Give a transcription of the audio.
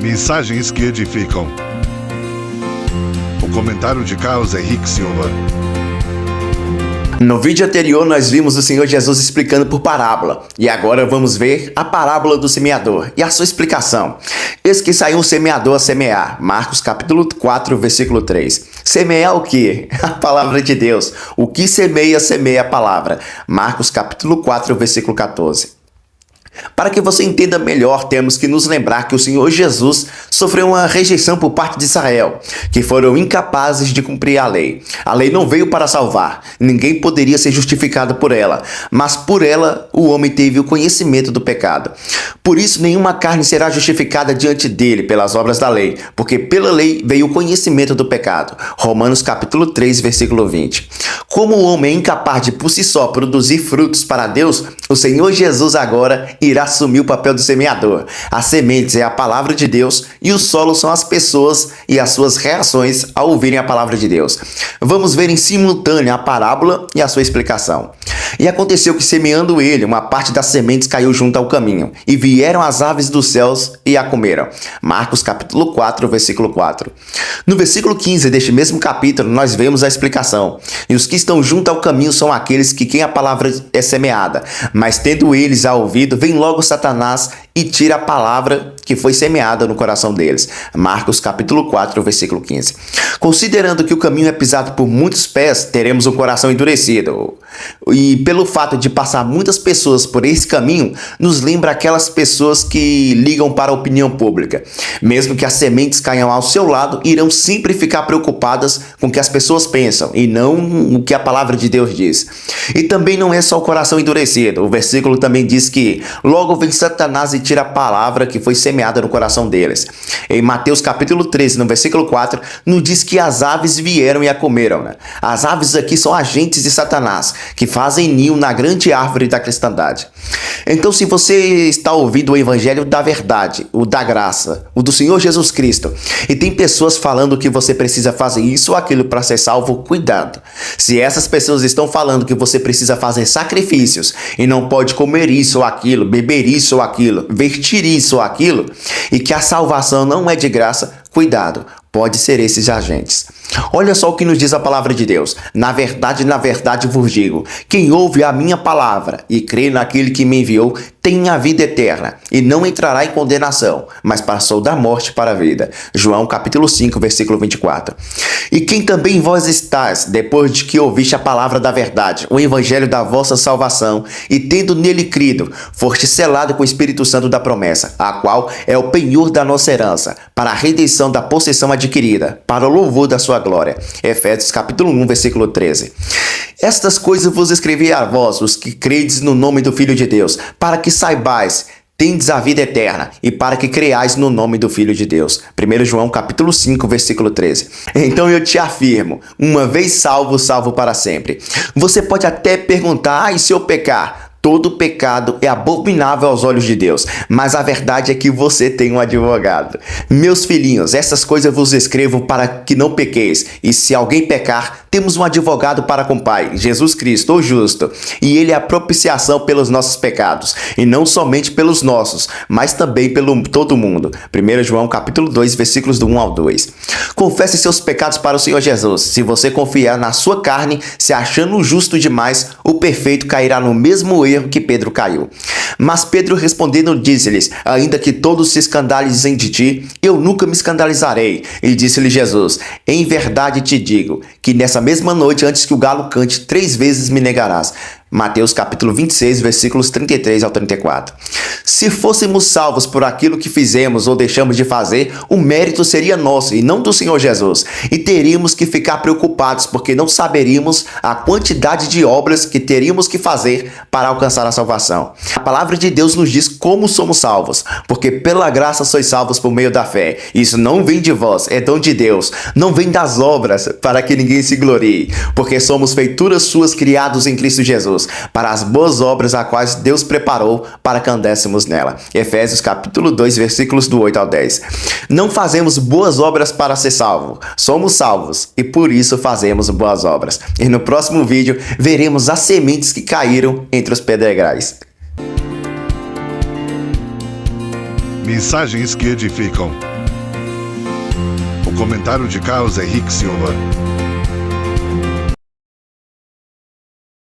Mensagens que edificam. O comentário de Carlos Henrique Silva. No vídeo anterior nós vimos o Senhor Jesus explicando por parábola, e agora vamos ver a parábola do semeador e a sua explicação. Eis que saiu um semeador a semear, Marcos capítulo 4, versículo 3. Semear o que? A palavra de Deus. O que semeia, semeia a palavra. Marcos capítulo 4, versículo 14. Para que você entenda melhor, temos que nos lembrar que o Senhor Jesus sofreu uma rejeição por parte de Israel, que foram incapazes de cumprir a lei. A lei não veio para salvar, ninguém poderia ser justificado por ela, mas por ela o homem teve o conhecimento do pecado. Por isso nenhuma carne será justificada diante dele pelas obras da lei, porque pela lei veio o conhecimento do pecado. Romanos capítulo 3, versículo 20. Como o homem é incapaz de por si só produzir frutos para Deus, o Senhor Jesus agora irá assumir o papel do semeador. As sementes é a palavra de Deus e o solo são as pessoas e as suas reações ao ouvirem a palavra de Deus. Vamos ver em simultâneo a parábola e a sua explicação. E aconteceu que, semeando ele, uma parte das sementes caiu junto ao caminho, e vieram as aves dos céus e a comeram. Marcos capítulo 4, versículo 4. No versículo 15 deste mesmo capítulo, nós vemos a explicação. E os que estão junto ao caminho são aqueles que quem a palavra é semeada, mas tendo eles a ouvido, vem logo Satanás e tira a palavra que foi semeada no coração deles. Marcos capítulo 4, versículo 15. Considerando que o caminho é pisado por muitos pés, teremos um coração endurecido. E pelo fato de passar muitas pessoas por esse caminho, nos lembra aquelas pessoas que ligam para a opinião pública. Mesmo que as sementes caiam ao seu lado, irão sempre ficar preocupadas com o que as pessoas pensam e não o que a palavra de Deus diz. E também não é só o coração endurecido. O versículo também diz que logo vem Satanás e tira a palavra que foi semeada no coração deles. Em Mateus capítulo 13, no versículo 4, nos diz que as aves vieram e a comeram. As aves aqui são agentes de Satanás, que fazem ninho na grande árvore da cristandade. Então, se você está ouvindo o evangelho da verdade, o da graça, o do Senhor Jesus Cristo, e tem pessoas falando que você precisa fazer isso ou aquilo para ser salvo, cuidado. Se essas pessoas estão falando que você precisa fazer sacrifícios e não pode comer isso ou aquilo, beber isso ou aquilo, vestir isso ou aquilo, e que a salvação não é de graça, cuidado, pode ser esses agentes. Olha só o que nos diz a palavra de Deus. Na verdade vos digo, quem ouve a minha palavra e crê naquele que me enviou, tem a vida eterna e não entrará em condenação, mas passou da morte para a vida. João capítulo 5, versículo 24. E quem também vós estás, depois de que ouviste a palavra da verdade, o evangelho da vossa salvação, e tendo nele crido, foste selado com o Espírito Santo da promessa, a qual é o penhor da nossa herança, para a redenção da possessão adquirida, para o louvor da sua glória. Efésios capítulo 1, versículo 13. Estas coisas vos escrevi a vós, os que credes no nome do Filho de Deus, para que saibais, tendes a vida eterna, e para que creais no nome do Filho de Deus. 1 João capítulo 5, versículo 13. Então eu te afirmo, uma vez salvo, salvo para sempre. Você pode até perguntar, e se eu pecar? Todo pecado é abominável aos olhos de Deus, mas a verdade é que você tem um advogado. Meus filhinhos, essas coisas vos escrevo para que não pequeis, e se alguém pecar, temos um advogado para com o Pai, Jesus Cristo, o justo, e ele é a propiciação pelos nossos pecados, e não somente pelos nossos, mas também pelo todo mundo. 1 João capítulo 2, versículos do 1 ao 2. Confesse seus pecados para o Senhor Jesus. Se você confiar na sua carne, se achando justo demais, o perfeito cairá no mesmo erro que Pedro caiu. Mas Pedro respondendo disse-lhes, ainda que todos se escandalizem de ti, eu nunca me escandalizarei. E disse-lhe Jesus, em verdade te digo, que nessa mesma noite, antes que o galo cante, 3 vezes me negarás. Mateus capítulo 26, versículos 33 ao 34. Se fôssemos salvos por aquilo que fizemos ou deixamos de fazer, o mérito seria nosso e não do Senhor Jesus. E teríamos que ficar preocupados porque não saberíamos a quantidade de obras que teríamos que fazer para alcançar a salvação. A palavra de Deus nos diz como somos salvos, porque pela graça sois salvos por meio da fé. Isso não vem de vós, é dom de Deus. Não vem das obras, para que ninguém se glorie, porque somos feituras suas criados em Cristo Jesus, para as boas obras a quais Deus preparou para que andéssemos nela. Efésios capítulo 2, versículos do 8 ao 10. Não fazemos boas obras para ser salvo, somos salvos e por isso fazemos boas obras. E no próximo vídeo veremos as sementes que caíram entre os pedregais. Mensagens que edificam. O comentário de Carlos Henrique Silva.